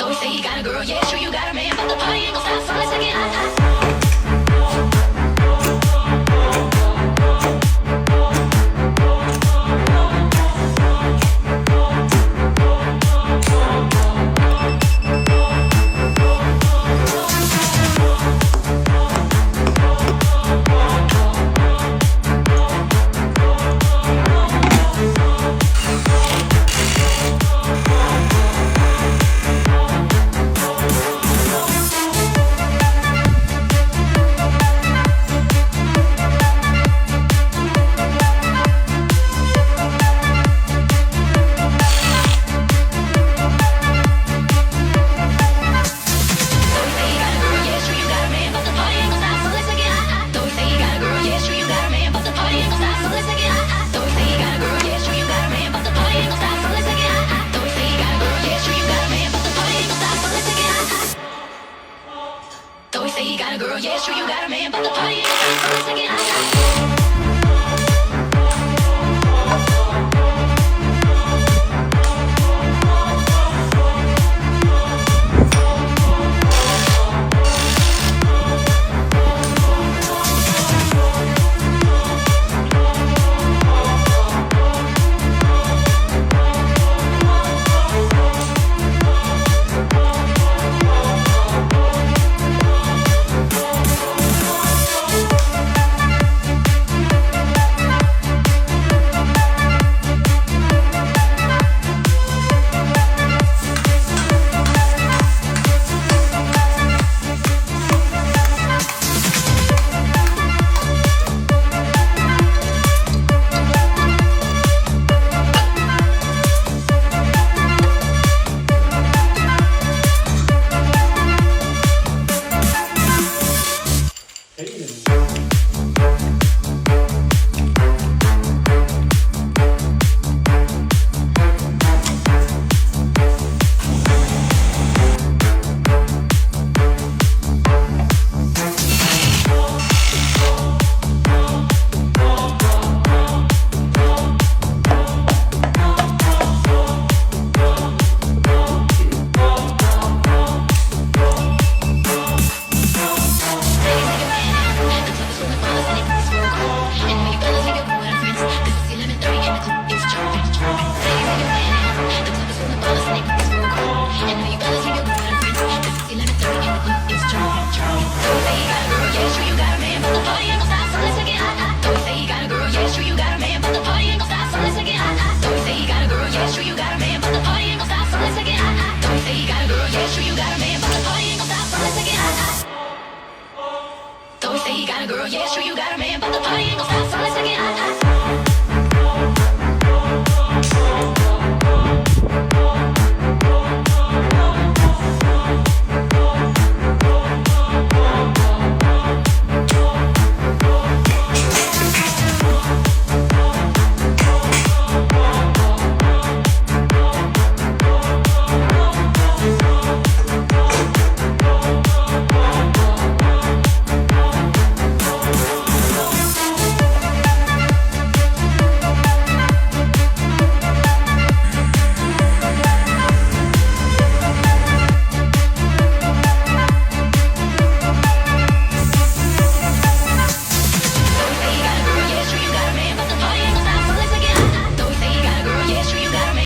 Though he say he got a girl, yeah, sure you got a man, but the party ain't gon' stop, so let's take it high. Though he say he got a girl, yeah, sure you got a man, but the party ain't gon' stop, so let's take it high. Though he say he got a girl, yeah, sure you got a man.